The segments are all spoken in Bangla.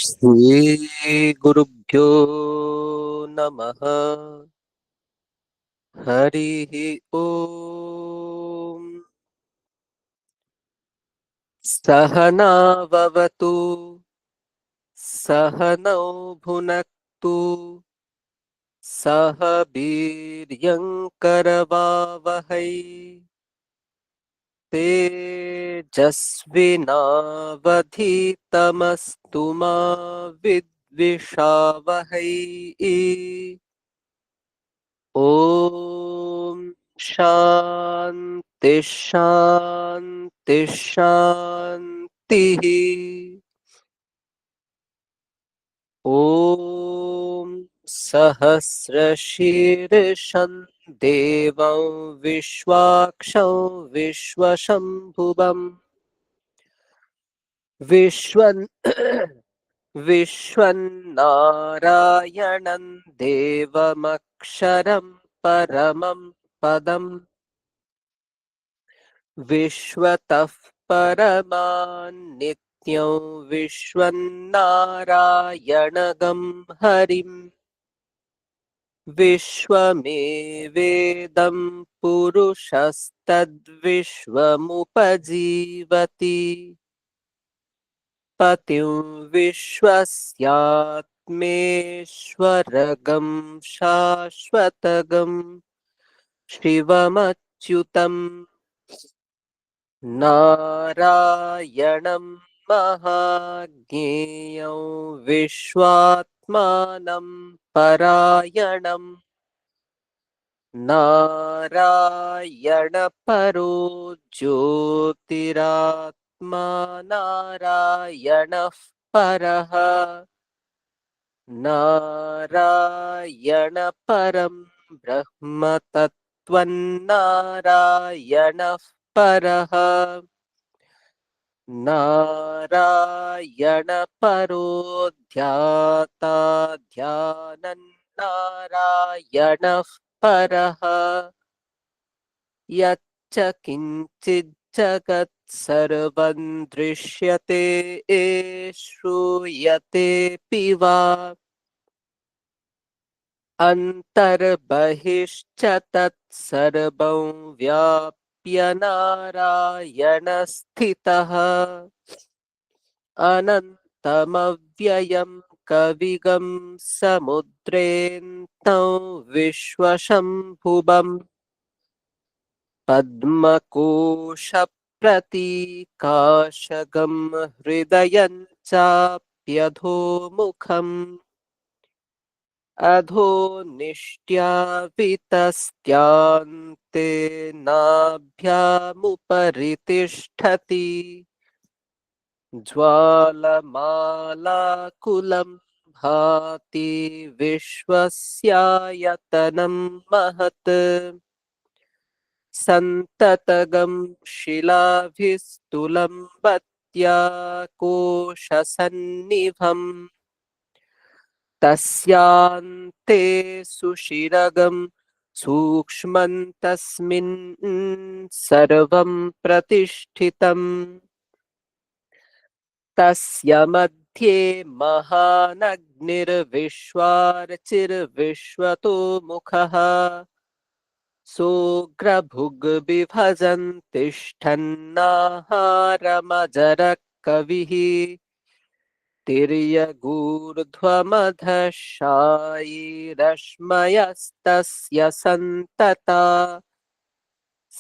श्रीगुरुभ्यो नमः। हरिः ओम्। सहनाववतु सहनौ भुनक्तु सह वीर्यङ्करवावहै तेजस्विनावधीतमस्तु मा विद्विषावहै। ॐ शान्ति शान्ति शान्तिः। ॐ सहस्रशीर्षं देवं विश्वाक्षं विश्वशम्भुवम् विश्वन् विश्वन्नारायणं देवमक्षरं परमं पदम् विश्वतः परमान्नित्यं विश्वन्नारायणगं हरिम् विश्वमेवेदं पुरुषस्तद्विश्वमुपजीवति पतिं विश्वस्यात्मेश्वरगं शाश्वतगं शिवमच्युतम् नारायणं महाज्ञेयं विश्वात्मानं परायणम् नारायणपरो ज्योतिरात्मा नारायणः परः नारायणपरं ब्रह्म तत्त्वन्नारायणः परः नारायणपरो ध्याता ध्यानन्नारायणः परः यच्च किञ्चिज्जगत् सर्वं दृश्यते श्रूयतेऽपि वा अन्तर्बहिश्च तत्सर्वं व्याप्य नारायणस्थितः अनन्तमव्ययं कविगं समुद्रेऽन्तं विश्वशम्भुवम् पद्मकोशप्रतीकाशगं हृदयं चाप्यधोमुखम् अधो निष्ट्यावितस्त्यान्ते नाभ्यामुपरि तिष्ठति ज्वालमालाकुलं भाति विश्वस्यायतनं महत् सन्ततगं शिलाभिस्तुलं बत्याकोशसन्निभम् तस्यान्ते सुषिरगं सूक्ष्मं तस्मिन् सर्वं प्रतिष्ठितम् तस्य मध्ये महानग्निर्विश्वार्चिर्विश्वतो मुखः सोऽग्रभुग्बिभजन् तिष्ठन्नाहारमजरः कविः तिर्यगूर्ध्वमधः शायीरश्मयस्तस्य सन्तता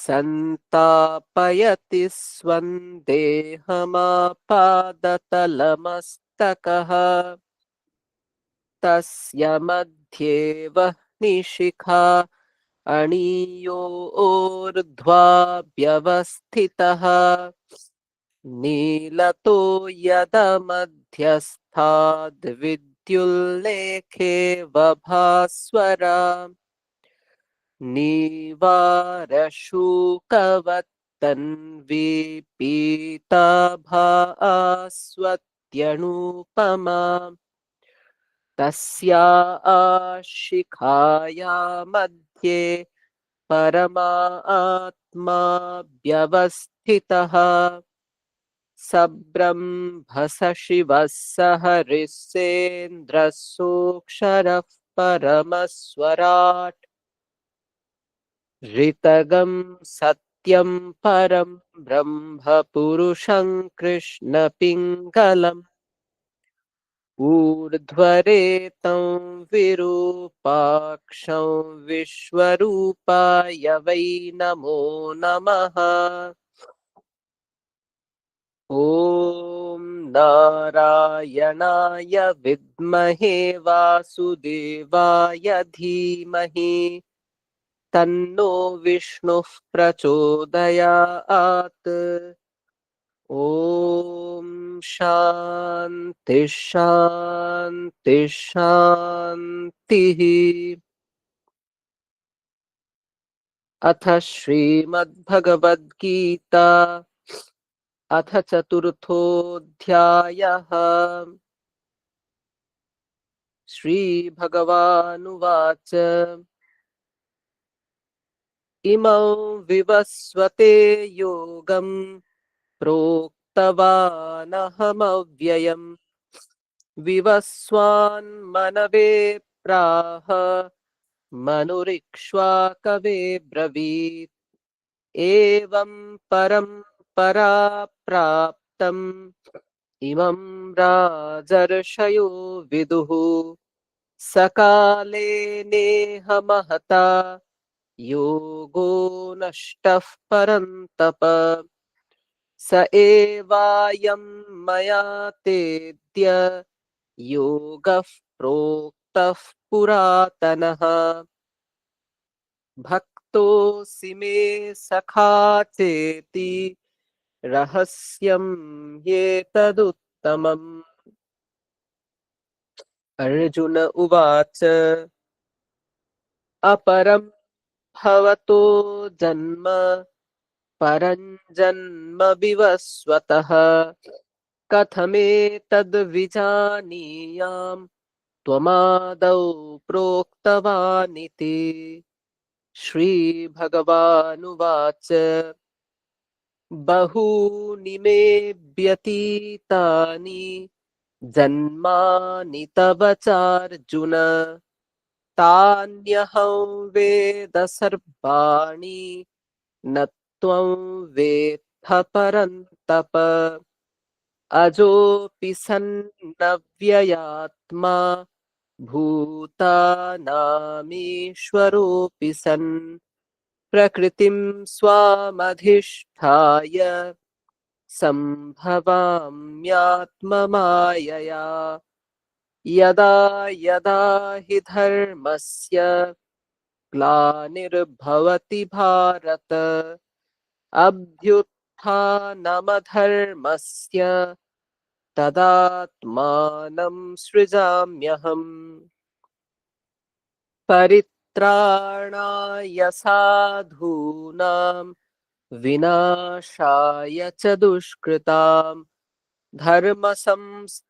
सन्तापयति स्वं देहमापादतलमस्तकः तस्य मध्ये वह्निशिखा अणियोर्ध्वा व्यवस्थितः नीलतो यदमध्यस्थाद्विद्युल्लेखे वभास्वरा नीवारशूकवत्तन्वीपीताभास्वत्यणूपमा तस्या शिखाया मध्ये परमात्मा व्यवस्थितः सब्रह्मस शिवः स हरिस्सेन्द्रः सोऽक्षरः परमस्वराट् ऋतगं सत्यं परं ब्रह्म पुरुषं कृष्णपिङ्गलम् ऊर्ध्वरेतं विरूपाक्षं विश्वरूपाय वै नमो नमः। ॐ नारायणाय विद्महे वासुदेवाय धीमहि तन्नो विष्णुः प्रचोदयात्। ॐ शान्ति शान्ति शान्तिः। अथ श्रीमद्भगवद्गीता अथ चतुर्थोऽध्यायः। श्रीभगवानुवाच इमौ विवस्वते योगं प्रोक्तवानहमव्ययम् विवस्वान्मनवे प्राह मनुरिक्ष्वाकवे ब्रवीत् एवं परम्परा प्राप्तम् इमं राजर्षयो विदुः सकाले नेह महता योगो नष्टः परन्तप स एवायं मया तेद्य योगः प्रोक्तः पुरातनः भक्तोऽसि मे सखा चेति रहस्यं ह्येतदुत्तमम्। अर्जुन उवाच अपरं भवतो जन्म परं जन्म विवस्वतः कथमेतद्विजानीयाम् त्वमादौ प्रोक्तवानिति। श्रीभगवानुवाच बहूनि मे व्यतीतानि जन्मानि तव चार्जुन तान्यहं वेद सर्वाणि न त्वं वेत्थ परन्तप अजोऽपि सन्नव्ययात्मा भूतानामीश्वरोऽपि सन् प्रकृतिं स्वामधिष्ठाय सम्भवाम्यात्ममायया यदा यदा हि धर्मस्य ग्लानिर्भवति भारत अभ्युत्थानमधर्मस्य तदात्मानं सृजाम्यहम्। परित्राणाय साधूनां विनाशाय च दुष्कृतां धर्म संस्थापनार्थाय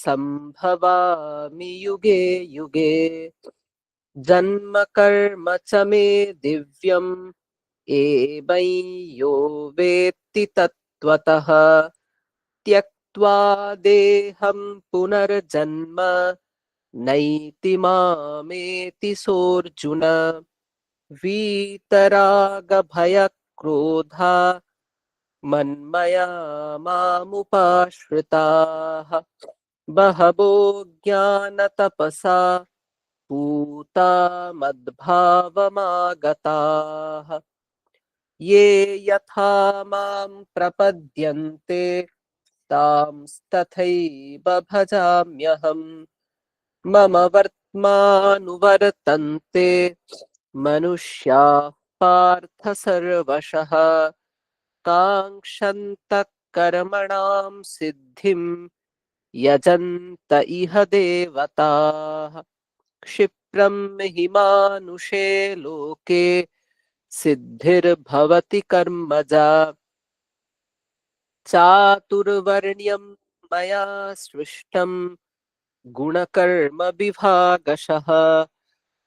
संभवामि युगे युगे जन्म कर्म च मे दिव्यम् एवं यो वेत्ति तत्त्वतः त्यक्त्वा देहं पुनर्जन्म नैति मामेति सोऽर्जुन वीतरागभयक्रोधा मन्मया मामुपाश्रिताः बहवो ज्ञानतपसा पूता मद्भावमागताः ये यथा मां प्रपद्यन्ते तांस्तथैव भजाम्यहम् मम वर्त्मानुवर्तन्ते मनुष्याः पार्थ सर्वशः काङ्क्षन्तः कर्मणां सिद्धिं यजन्त इह देवताः क्षिप्रं हि मानुषे लोके सिद्धिर्भवति कर्मजा चातुर्वर्ण्यं मया सृष्टं गुणकर्म विभागशः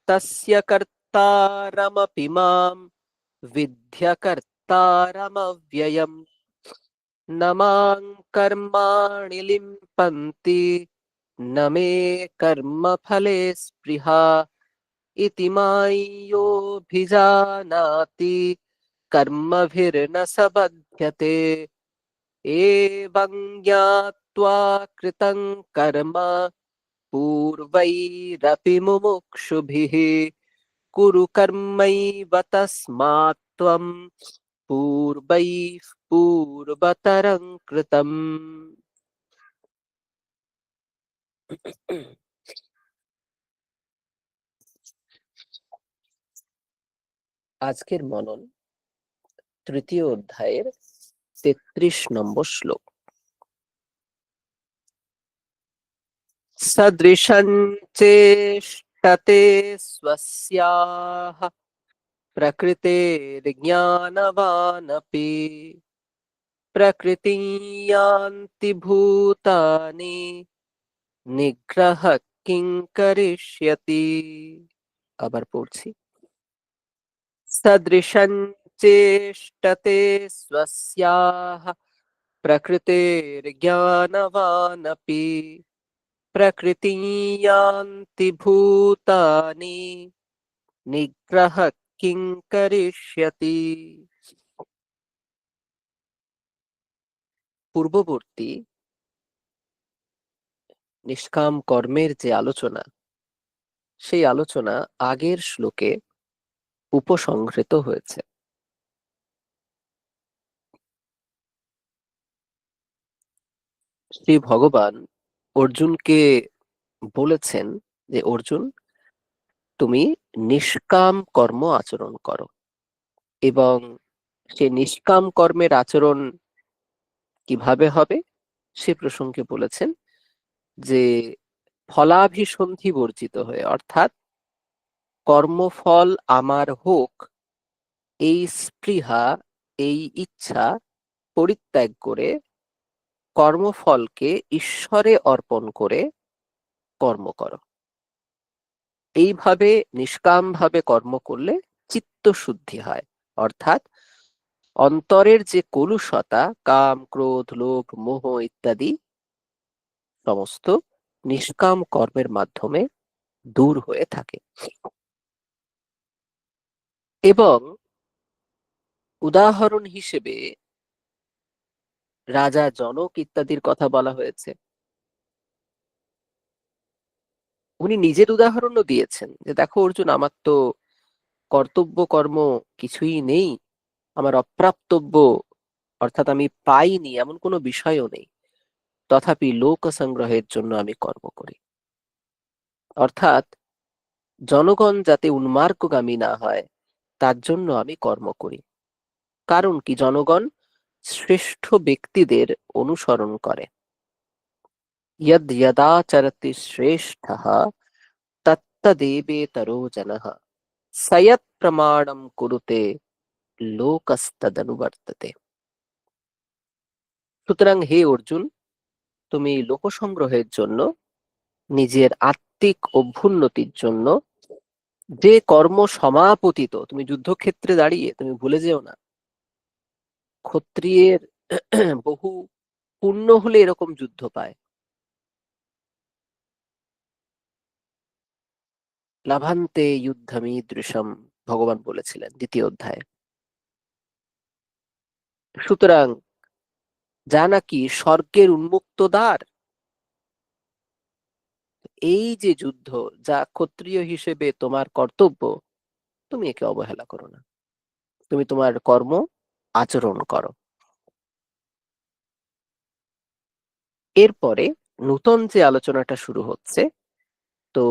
तस्य कर्तारमपि मां विद्य कर्तारमव्ययम् कर्तारमव्ययम् न मां कर्माणि लिम्पन्ति न मे कर्मफले स्पृहा इति माय्योऽभिजानाति कर्मभिर्न स बध्यते एवं ज्ञात्वा कृतं कर्म पूर्वैरपि मुमुक्षुभिः कुरु कर्मैव तस्मात् त्वं पूर्वैः पूर्वतरं कृतम्। আজকের মনন তৃতীয় অধ্যায়ের ৩৩ নম্বর শ্লোক। সদৃশং চেষ্টতে স্বস্যাহ প্রকৃতির্জ্ঞানবানপি প্রকৃতিং ইয়ান্তি ভূতানি নিগ্রহ কিং করিষ্যতি। আবার পড়ছি। সদৃশং চেষ্টতে স্বস্যাহ প্রকৃতির্জ্ঞানবানপি প্রকৃতিং ইয়ান্তি ভূতানি নিগ্রহ কিং করিষ্যতি। পূর্ববর্তী নিষ্কাম কর্মের যে আলোচনা, সেই আলোচনা আগের শ্লোকে উপসংহৃত হয়েছে। শ্রী ভগবান অর্জুনকে বলেছেন যে অর্জুন, তুমি নিষ্কাম কর্ম আচরণ করো, এবং সে নিষ্কাম কর্মের আচরণ কিভাবে হবে সে প্রসঙ্গে বলেছেন যে ফলাভিসন্ধি বর্জিত হয়ে, অর্থাৎ কর্মফল আমার হোক এই স্পৃহা, এই ইচ্ছা পরিত্যাগ করে কর্মফলকে ঈশ্বরে অর্পণ করে কর্ম করো। এইভাবে নিষ্কাম ভাবে কর্ম করলে চিত্ত শুদ্ধি হয়, অর্থাৎ অন্তরের যে কলুষতা, কাম ক্রোধ লোভ মোহ ইত্যাদি সমস্ত নিষ্কাম কর্মের মাধ্যমে দূর হয়ে থাকে। এবং উদাহরণ হিসেবে রাজা জনক ইত্যাদির কথা বলা হয়েছে। উনি নিজের উদাহরণও দিয়েছেন যে দেখো অর্জুন, আমার তো কর্তব্য কর্ম কিছুই নেই, আমার অপ্রাপ্তব্য অর্থাৎ আমি পাইনি এমন কোনো বিষয়ও নেই, তথাপি লোক সংগ্রহের জন্য আমি কর্ম করি। অর্থাৎ জনগণ যাতে উন্মার্গগামী না হয় তার জন্য আমি কর্ম করি। কারণ কি, জনগণ শ্রেষ্ঠ ব্যক্তিদের অনুসরণ করে। यद् यदाचरति श्रेष्ठः तत्तदेवेतरो जनः स यत् प्रमाणं कुरुते লোকস্তদনুবর্ততে। সুতরাং হে অর্জুন, তুমি লোকসংগ্রহের জন্য, নিজের আত্মিক অভ্যুন্নতির জন্য যে কর্ম সমাপতিত, তুমি যুদ্ধক্ষেত্রে দাঁড়িয়ে তুমি ভুলে যেও না, ক্ষত্রিয়ের বহু পুণ্য হলে এরকম যুদ্ধ পায়। লাভান্তে যুদ্ধমীদৃশম ভগবান বলেছিলেন দ্বিতীয় অধ্যায়ে। সুতরাং যা নাকি স্বর্গের উন্মুক্ত দ্বার, এই যে যুদ্ধ, যা ক্ষত্রিয় হিসেবে তোমার কর্তব্য, তুমি একে অবহেলা করো না, তুমি তোমার কর্ম আচরণ করো। এরপরে নূতন যে আলোচনাটা শুরু হচ্ছে, তো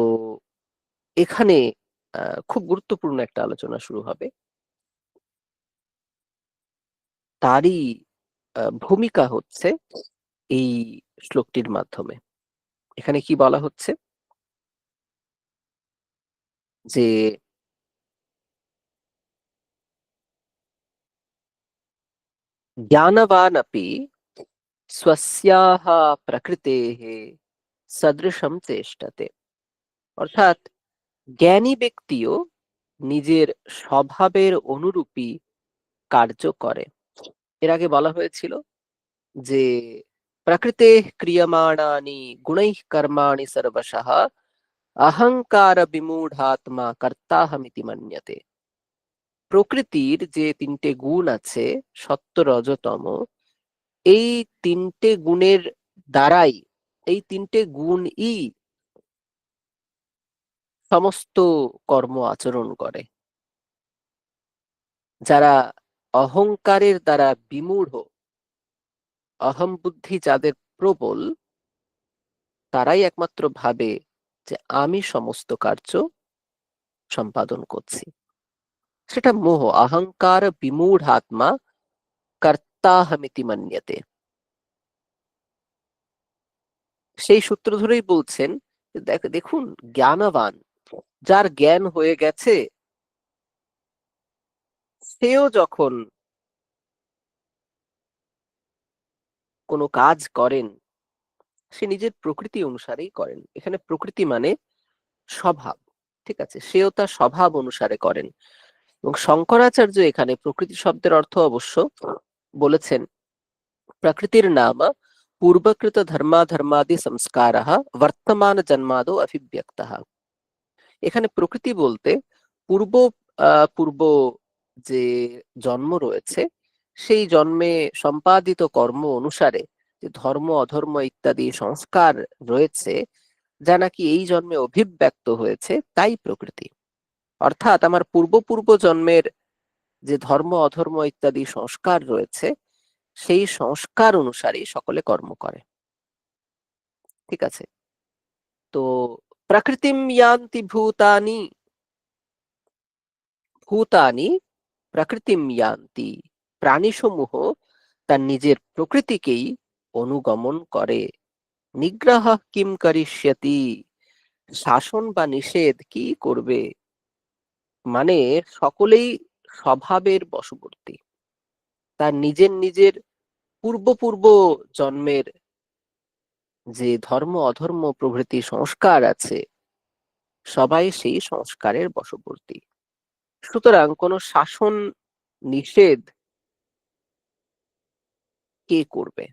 এখানে খুব গুরুত্বপূর্ণ একটা আলোচনা শুরু হবে। তারই ভূমিকা হচ্ছে এই শ্লোকটির মাধ্যমে। এখানে কি বলা হচ্ছে যে জ্ঞানবান আপি স্বস্যাহ প্রকৃতেহ সদৃশম চেষ্টতে। অর্থাৎ জ্ঞানী ব্যক্তিও নিজের স্বভাবের অনুরূপী কার্য করে। এর আগে বলা হয়েছিল যে প্রকৃতে ক্রিয়মাণানি গুণৈঃ কর্মাণি সর্বশঃ অহংকার বিমূঢ়াত্মা কর্তাহমিতি মন্যতে। প্রকৃতির যে তিনটে গুণ আছে, সত্ত্ব রজ তম, এই তিনটে গুণের দ্বারাই, এই তিনটে গুণই সমস্ত কর্ম আচরণ করে। যারা অহংকারের দ্বারা বিমূঢ়, অহম বুদ্ধি যাদের প্রবল, তারাই একমাত্র ভাবে যে আমি সমস্ত কার্য সম্পাদন করছি। সেটা মোহ, অহংকার বিমূঢ় আত্মা কর্তাহমিতি মন্যতে। সেই সূত্র ধরেই বলছেন যে দেখুন, জ্ঞানবান, যার জ্ঞান হয়ে গেছে, সেও যখন কোনো কাজ করেন, সে নিজের প্রকৃতি অনুসারেই করেন। এখানে প্রকৃতি মানে স্বভাব, ঠিক আছে, সেও তার স্বভাব অনুসারে করেন। এবং শঙ্করাচার্য এখানে প্রকৃতি শব্দের অর্থ অবশ্য বলেছেন প্রকৃতির নাম পূর্বকৃত ধর্মাধর্মাদি সংস্কারः বর্তমান জন্মাদৌ অভিব্যক্তः। এখানে প্রকৃতি বলতে পূর্ব পূর্ব যে জন্ম রয়েছে, সেই জন্মে সম্পাদিত কর্ম অনুসারে যে ধর্ম অধর্ম ইত্যাদি সংস্কার রয়েছে, যা নাকি এই জন্মে অভিব্যক্ত হয়েছে, তাই প্রকৃতি। অর্থাৎ আমার পূর্ব পূর্ব জন্মের যে ধর্ম অধর্ম ইত্যাদি সংস্কার রয়েছে, সেই সংস্কার অনুসারেই সকলে কর্ম করে, ঠিক আছে। তো প্রকৃতিম ইয়ান্তি ভূতানি, ভূতানি প্রকৃতিম ইয়ান্তি, প্রাণীসমূহ তার নিজের প্রকৃতিকেই অনুগমন করে। নিগ্রহ কিম করিষ্যতি, শাসন বা নিষেধ কি করবে, মানে সকলেই স্বভাবের বশবর্তী। তার নিজের নিজের পূর্ব পূর্ব জন্মের যে ধর্ম অধর্ম প্রভৃতি সংস্কার আছে, সবাই সেই সংস্কারের বশবর্তী। সুতরাং কোনো শাসন নিষেধ কে করবে?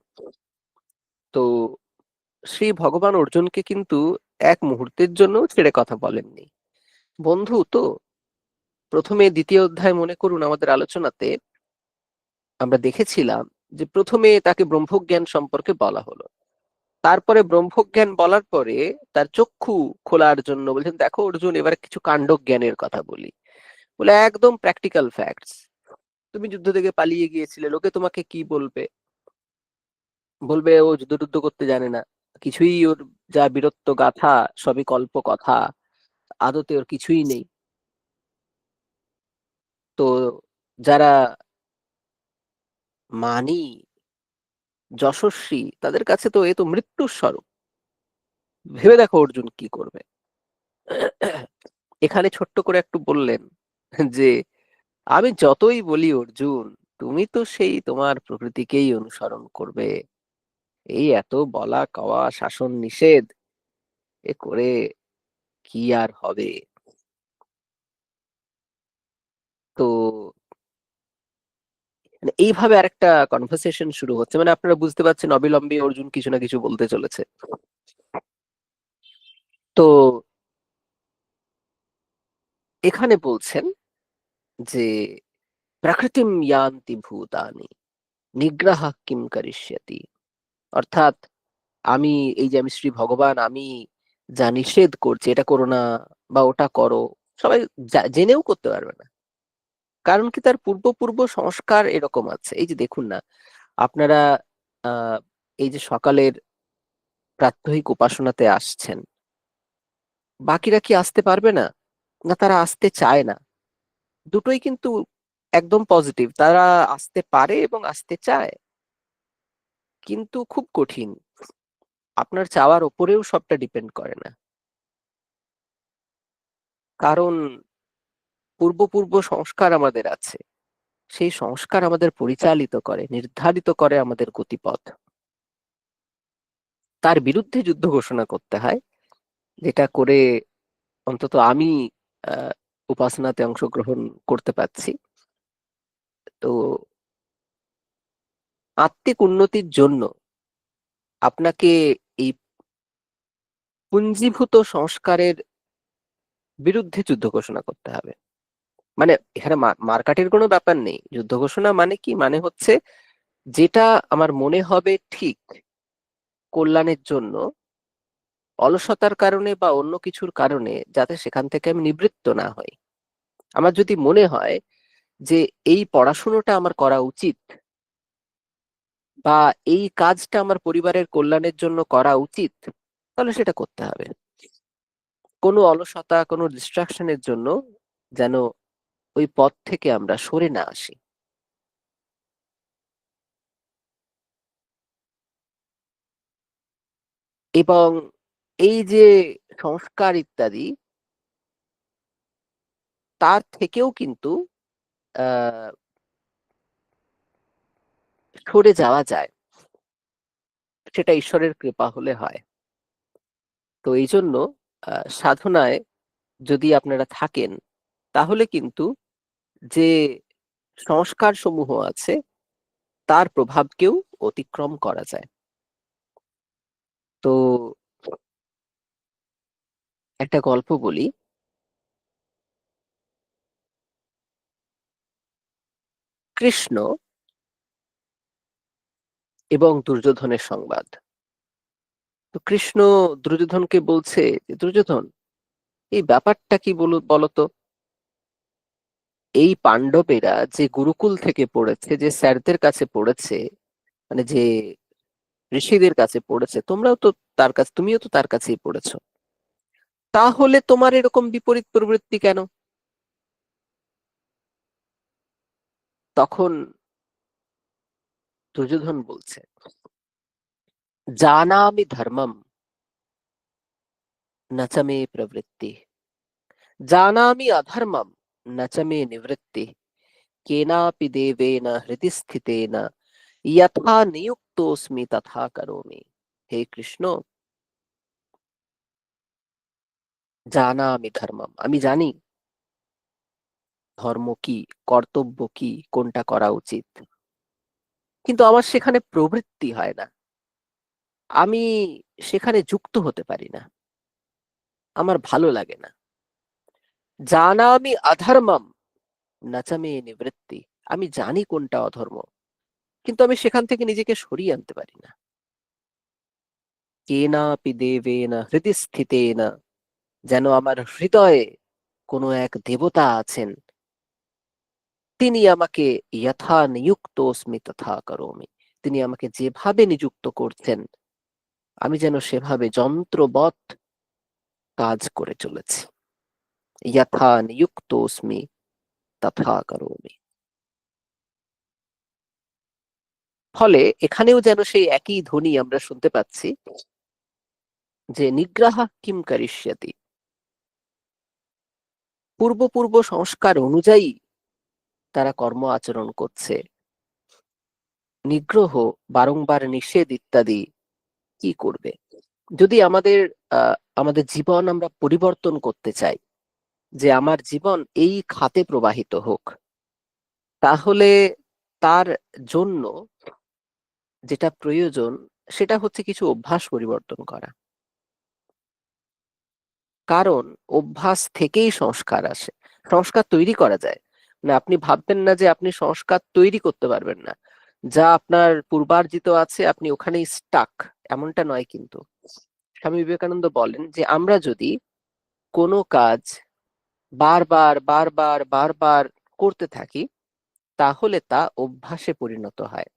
তো শ্রী ভগবান অর্জুনকে কিন্তু এক মুহূর্তের জন্য ছেড়ে কথা বলেননি। বন্ধু তো, প্রথমে দ্বিতীয় অধ্যায় মনে করুন, আমাদের আলোচনাতে আমরা দেখেছিলাম যে প্রথমে তাকে ব্রহ্মজ্ঞান সম্পর্কে বলা হলো। তারপরে ব্রহ্মজ্ঞান বলার পরে তার চক্ষু খোলার জন্য বলছেন, দেখো অর্জুন, এবার কিছু কাণ্ড জ্ঞানের কথা বলি। বলে একদম প্র্যাকটিক্যাল ফ্যাক্টস। তুমি যুদ্ধ থেকে পালিয়ে গিয়েছিলে, লোকে তোমাকে কি বলবে? বলবে ও যুদ্ধ টুদ্ধ করতে জানে না, কিছুই ওর, যা বীরত্ব গাথা সবই কল্প কথা, আদতে ওর কিছুই নেই। তো যারা মানি, যশস্বী, তাদের কাছে তো এ তো মৃত্যুর স্বরূপ। ভেবে দেখো অর্জুন কি করবে। এখানে ছোট্ট করে একটু বললেন যে আমি যতই বলি অর্জুন, তুমি তো সেই তোমার প্রকৃতিকেই অনুসরণ করবে। এই এত বলা কওয়া শাসন নিষেধ এ করে কি আর হবে? তো মানে এইভাবে আরেকটা কনভারসেশন শুরু হচ্ছে, মানে আপনারা বুঝতে পারছেন অবিলম্বে অর্জুন কিছু না কিছু বলতে চলেছে। তো এখানে বলছেন যে প্রকৃতিম ইয়ান্তি ভূতানি নিগ্রহ কিম করিষ্যতি। অর্থাৎ আমি, এই যে আমি শ্রী ভগবান, আমি যা নিষেধ করছি, এটা করো না বা ওটা করো, সবাই জেনেও করতে পারবে না। কারণ কি, তার পূর্ব পূর্ব সংস্কার এরকম আছে। এই যে দেখুন না, আপনারা আহ এই যে সকালের প্রাত্যহিক উপাসনাতে আসছেন, বাকিরা কি আসতে পারবে না? না, তারা আসতে চায় না। দুটোই কিন্তু একদম পজিটিভ, তারা আসতে পারে এবং আসতে চায়, কিন্তু খুব কঠিন। আপনার চাওয়ার ওপরেও সবটা ডিপেন্ড করে না। কারণ পূর্ব পূর্ব সংস্কার আমাদের আছে, সেই সংস্কার আমাদের পরিচালিত করে, নির্ধারিত করে আমাদের গতিপথ। তার বিরুদ্ধে যুদ্ধ ঘোষণা করতে হয়, যেটা করে অন্তত আমি আহ উপাসনাতে অংশগ্রহণ করতে পারছি। তো আত্মিক উন্নতির জন্য আপনাকে এই পুঞ্জীভূত সংস্কারের বিরুদ্ধে যুদ্ধ ঘোষণা করতে হবে। মানে এখানে মারকাটের কোনো ব্যাপার নেই। যুদ্ধ ঘোষণা মানে কি, মানে হচ্ছে যেটা আমার মনে হবে ঠিক কল্যাণের জন্য, অলসতার কারণে বা অন্য কিছুর কারণে যাতে সেখান থেকে আমি নিবৃত্ত না হই। আমার যদি মনে হয় যে এই পড়াশোনাটা আমার করা উচিত, বা এই কাজটা আমার পরিবারের কল্যাণের জন্য করা উচিত, তাহলে সেটা করতে হবে। কোনো অলসতা, কোনো ডিস্ট্রাকশনের জন্য যেন ওই পথ থেকে আমরা সরে না আসি। এবং এই যে সংস্কার ইত্যাদি, তার থেকেও কিন্তু আহ সরে যাওয়া যায়, সেটা ঈশ্বরের কৃপা হলে হয়। তো এই জন্য সাধনায় যদি আপনারা থাকেন, তাহলে কিন্তু যে সংস্কার সমূহ আছে তার প্রভাবকেও অতিক্রম করা যায়। তো একটা গল্প বলি। কৃষ্ণ এবং দুর্যোধনের সংবাদ। তো কৃষ্ণ দুর্যোধনকে বলছে যে, দুর্যোধন, এই ব্যাপারটা কি বলতো। এই পাণ্ডবেরা যে গুরুকুল থেকে পড়েছে, যে স্যারদের কাছে পড়েছে, মানে যে ঋষিদের কাছে পড়েছে, তোমরাও তো তার কাছে, তুমিও তো তার কাছেই পড়েছো, তাহলে তোমার এরকম বিপরীত প্রবৃত্তি কেন? তখন দুর্যোধন বলছে, জানামি ধর্মম ন চ মে প্রবৃত্তি, জানামি অধর্মম ন চ মে নিবৃত্তি, কেনাপি দেবেন হৃদি স্থিতেন যথা নিযুক্তোস্মি তথা করোমি। হে কৃষ্ণ, জানামি ধর্মম, আমি জানি ধর্ম কি, কর্তব্য কি, কোনটা করা উচিত, কিন্তু আমার সেখানে প্রবৃত্তি হয় না, আমি সেখানে যুক্ত হতে পারি না, আমার ভালো লাগে না। জানামি অধর্মম ন চ মে নিবৃত্তি, আমি জানি কোনটা অধর্ম, কিন্তু আমি সেখান থেকে নিজেকে সরিয়ে আনতে পারি না। কেনাপি দেবেন হৃদি স্থিতেন, যেন আমার হৃদয়ে কোনো এক দেবতা আছেন, তিনি আমাকে যথা নিযুক্তোস্মি তথা করোমি, তিনি আমাকে যেভাবে নিযুক্ত করছেন, আমি যেন সেভাবে যন্ত্রবৎ কাজ করে চলেছি। যথা নিযুক্তোস্মি তথা করোমি। ফলে এখানেও যেন সেই একই ধ্বনি আমরা শুনতে পাচ্ছি, যে নিগ্রহ কিম করিষ্যতি, পূর্ব পূর্ব সংস্কার অনুযায়ী তারা কর্ম আচরণ করছে, নিগ্রহ, বারংবার নিষেধ ইত্যাদি কি করবে? যদি আমাদের জীবন আমরা পরিবর্তন করতে চাই, যে আমার জীবন এই খাতে প্রবাহিত হোক, তাহলে তার জন্য যেটা প্রয়োজন সেটা হচ্ছে কিছু অভ্যাস পরিবর্তন করা। কারণ অভ্যাস থেকেই সংস্কার আসে, সংস্কার তৈরি করা যায় না। আপনি ভাববেন না যে আপনি সংস্কার তৈরি করতে পারবেন না, যা আপনার পূর্বার্জিত আছে আপনি ওখানেই স্টাক, এমনটা নয় কিন্তু। স্বামী বিবেকানন্দ বলেন যে আমরা যদি কোনো কাজ বারবার বারবার বারবার করতে থাকি, তাহলে তা অভ্যাসে পরিণত হয়,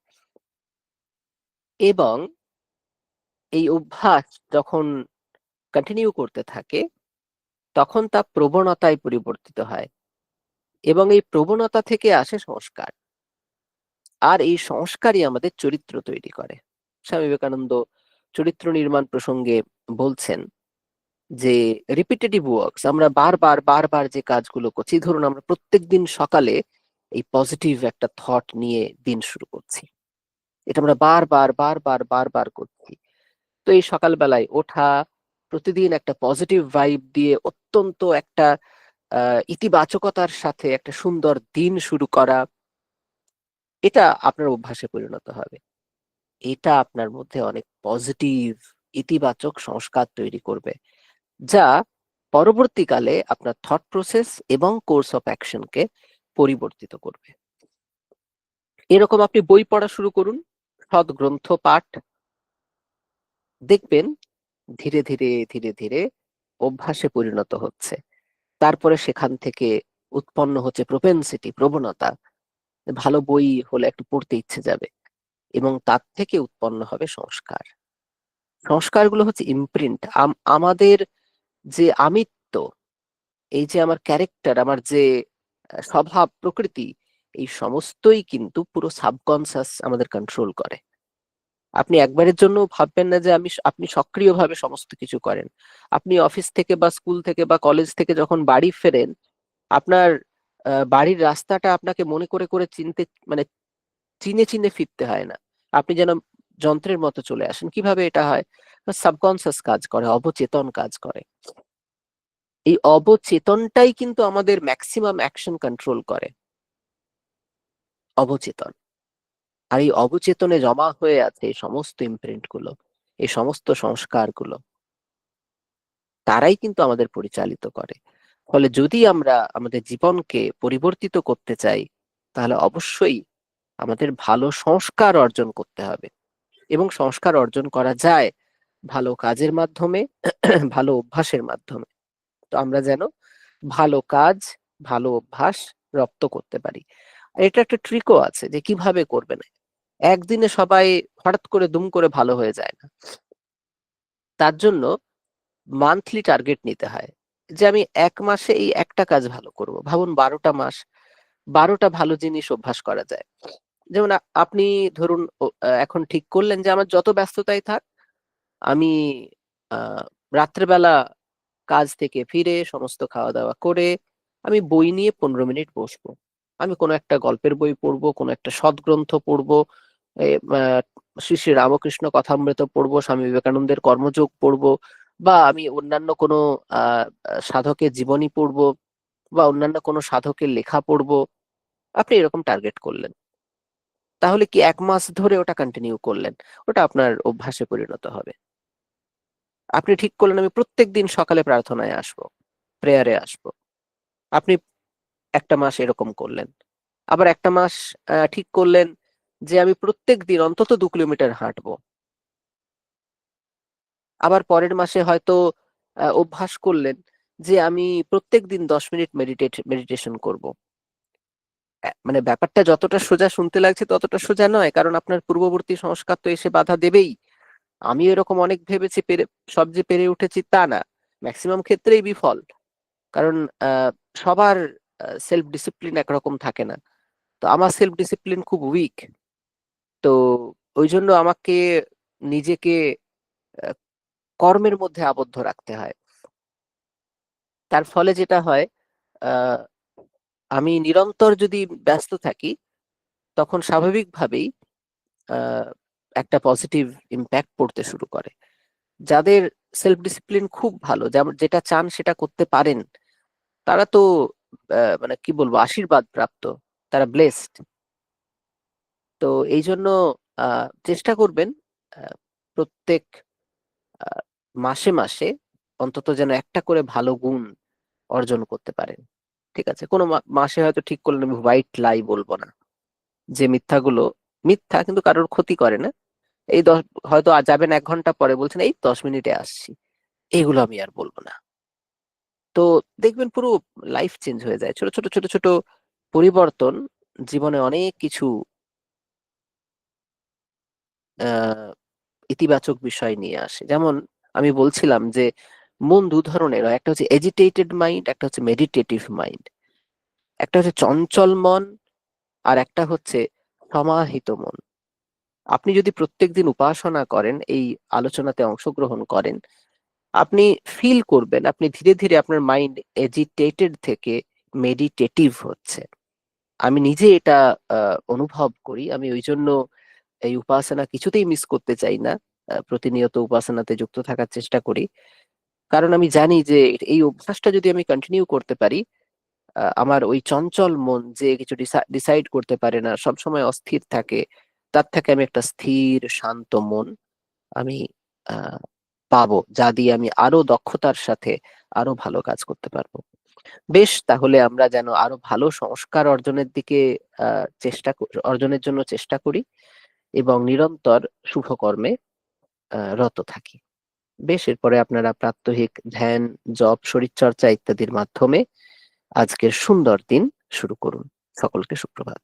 এবং এই অভ্যাস যখন কন্টিনিউ করতে থাকে, তখন তা প্রবণতায় পরিবর্তিত হয়, এবং এই প্রবণতা থেকে আসে সংস্কার। আর এই সংস্কারই আমাদের চরিত্র তৈরি করে। স্বামী বিবেকানন্দ চরিত্র নির্মাণ প্রসঙ্গে বলছেন যে রিপিটেটিভ ওয়ার্কস, আমরা বারবার বারবার যে কাজগুলো করছি, ধরুন আমরা প্রত্যেকদিন সকালে এই পজিটিভ একটা থট নিয়ে দিন শুরু করছি, এটা আমরা বারবার বারবার বারবার করছি। তো এই সকালবেলায় ওঠা, প্রতিদিন একটা পজিটিভ ভাইব দিয়ে অত্যন্ত একটা ইতিবাচকতার সাথে একটা সুন্দর দিন শুরু করা, এটা আপনার অভ্যাসে পরিণত হবে। এটা আপনার মধ্যে অনেক পজিটিভ, ইতিবাচক সংস্কার তৈরি করবে, যা পরবর্তীকালে আপনার থট প্রসেস এবং কোর্স অফ অ্যাকশনকে পরিবর্তিত করবে। এরকম আপনি বই পড়া শুরু করুন, সৎ গ্রন্থ পাঠ, দেখবেন ধীরে ধীরে ধীরে ধীরে অভ্যাসে পরিণত হচ্ছে। তারপরে সেখান থেকে উৎপন্ন হচ্ছে প্রোপেনসিটি, প্রবণতা। ভালো বই হলে একটু পড়তে ইচ্ছে যাবে, এবং তার থেকে উৎপন্ন হবে সংস্কার। সংস্কারগুলো হচ্ছে ইমপ্রিন্ট। আমাদের যে আমিত্ব, এই যে আমার ক্যারেক্টার, আমার যে স্বভাব প্রকৃতি, এই সমস্তই কিন্তু পুরো সাবকনসিয়াস আমাদের কন্ট্রোল করে। আপনি একবারের জন্য ভাববেন না যে আপনি সক্রিয়ভাবে সমস্ত কিছু করেন। আপনি অফিস থেকে বা স্কুল থেকে বা কলেজ থেকে যখন বাড়ি ফেরেন, আপনার বাড়ির রাস্তাটা আপনাকে মনে করে করে চিনতে, মানে চিনে চিনে ফিরতে হয় না। আপনি যেন যন্ত্রের মতো চলে আসেন। কিভাবে এটা হয়? সাবকনসিয়াস কাজ করে, অবচেতন কাজ করে। এই অবচেতনটাই কিন্তু আমাদের ম্যাক্সিমাম অ্যাকশন কন্ট্রোল করে, অবচেতন। আর এই অবচেতনে জমা হয়ে আছে এই সমস্ত ইমপ্রিন্ট গুলো, এই সমস্ত সংস্কার গুলো, তারাই কিন্তু আমাদের পরিচালিত করে। ফলে যদি আমরা আমাদের জীবনকে পরিবর্তিত করতে চাই, তাহলে অবশ্যই আমাদের ভালো সংস্কার অর্জন করতে হবে। এবং সংস্কার অর্জন করা যায় ভালো কাজের মাধ্যমে, ভালো অভ্যাসের মাধ্যমে। তো আমরা যেন ভালো কাজ, ভালো অভ্যাস রপ্ত করতে পারি। আর এটা একটা ট্রিকও আছে যে কিভাবে করবেন। একদিনে সবাই হঠাৎ করে দুম করে ভালো হয়ে যায় না। তার জন্য মান্থলি টার্গেট নিতে হয়, যে আমি এক মাসে এই একটা কাজ ভালো করব। ভাবুন 12টা মাস, 12টা ভালো জিনিস অভ্যাস করা যায়। যেমন আপনি ধরুন এখন ঠিক করলেন যে আমার যত ব্যস্ততাই থাক, আমি রাত্রেবেলা কাজ থেকে ফিরে সমস্ত খাওয়া দাওয়া করে আমি বই নিয়ে 15 মিনিট বসবো। আমি কোনো একটা গল্পের বই পড়বো, কোনো একটা সৎগ্রন্থ পড়বো, এ, আহ, শ্রী শ্রী রামকৃষ্ণ কথামৃত পড়বো, স্বামী বিবেকানন্দের কর্মযোগ পড়বো, বা আমি অন্যান্য কোনো সাধকের জীবনী পড়বো, বা অন্যান্য কোনো সাধকের লেখা পড়বো। আপনি এরকম টার্গেট করলেন, তাহলে কি 1 মাস ধরে ওটা কন্টিনিউ করলেন, ওটা আপনার অভ্যাসে পরিণত হবে। আপনি ঠিক করলেন আমি প্রত্যেকদিন সকালে প্রার্থনায় আসবো, প্রেয়ারে আসবো। আপনি একটা মাস এরকম করলেন। আবার একটা মাস ঠিক করলেন যে আমি প্রত্যেক দিন অন্তত 2 কিলোমিটার হাঁটবো। আবার পরের মাসে হয়তো অভ্যাস করলেন যে আমি প্রত্যেক দিন 10 মিনিট মেডিটেশন করব। মানে ব্যাপারটা যতটা সোজা শুনতে লাগছে ততটা সোজা নয়, কারণ আপনার পূর্ববর্তী সংস্কার তো এসে বাধা দেবেই। আমি এরকম অনেক ভেবেছি, সব যে পেরে উঠেছি তা না, ম্যাক্সিমাম ক্ষেত্রেই বিফল। কারণ আহ, সবার সেলফ ডিসিপ্লিন একরকম থাকে না। তো আমার সেলফ ডিসিপ্লিন খুব উইক। তো ওই জন্য আমাকে নিজেকে আহ, কর্মের মধ্যে আবদ্ধ রাখতে হয়। তার ফলে যেটা হয়, আহ, আমি নিরন্তর যদি ব্যস্ত থাকি, তখন স্বাভাবিকভাবেই আহ, একটা পজিটিভ ইম্প্যাক্ট পড়তে শুরু করে। যাদের সেলফ ডিসিপ্লিন খুব ভালো, যেমন যেটা চান সেটা করতে পারেন, তারা তো মানে কি বলবো, আশীর্বাদ প্রাপ্ত, তারা ব্লেসড। তো এই জন্য চেষ্টা করবেন প্রত্যেক আহ, মাসে মাসে অন্তত যেন একটা করে ভালো গুণ অর্জন করতে পারেন। ঠিক আছে, কোনো মাসে হয়তো ঠিক করলেন আমি হোয়াইট লাই বলবো না, যে মিথ্যাগুলো মিথ্যা কিন্তু কারোর ক্ষতি করে না। এই হয়তো আজ যাবেন 1 ঘন্টা পরে বলছেন এই 10 মিনিটে আসছি, এগুলো আমি আর বলবো না। তো দেখবেন পুরো লাইফ চেঞ্জ হয়ে যায়। ছোট ছোট ছোট ছোট পরিবর্তন জীবনে অনেক কিছু আহ ইতিবাচক বিষয় নিয়ে আসে। যেমন আমি বলছিলাম যে মন 2 ধরনের হয়, একটা হচ্ছে এজিটেটেড মাইন্ড, একটা হচ্ছে মেডিটেটিভ মাইন্ড। একটা হচ্ছে চঞ্চল মন, আর একটা হচ্ছে সমাহিত মন। আপনি যদি প্রত্যেকদিন উপাসনা করেন, এই আলোচনাতে অংশগ্রহণ করেন, আপনি ফিল করবেন আপনি ধীরে ধীরে আপনার মাইন্ড এজিটেটেড থেকে মেডিটেটিভ হচ্ছে। আমি নিজে এটা অনুভব করি। আমি ওই জন্য এই উপাসনা কিছুতেই মিস করতে চাই না। প্রতিনিয়ত উপাসনাতে যুক্ত থাকার চেষ্টা করি, কারণ আমি জানি যে এই অভ্যাসটা যদি আমি কন্টিনিউ করতে পারি, আমার ওই চঞ্চল মন যে কিছু ডিসাইড করতে পারে না, সবসময় অস্থির থাকে, তার থেকে আমি একটা স্থির শান্ত মন আমি আহ পাবো, যা দিয়ে আমি আরো দক্ষতার সাথে আরো ভালো কাজ করতে পারবো। বেশ, তাহলে আমরা যেন আরো ভালো সংস্কার অর্জনের দিকে অর্জনের জন্য চেষ্টা করি এবং নিরন্তর শুভকর্মে রত থাকি। বেশ, এরপরে আপনারা প্রাত্যহিক ধ্যান, জপ, শরীরচর্চা ইত্যাদির মাধ্যমে আজকের সুন্দর দিন শুরু করুন। সকলকে সুপ্রভাত।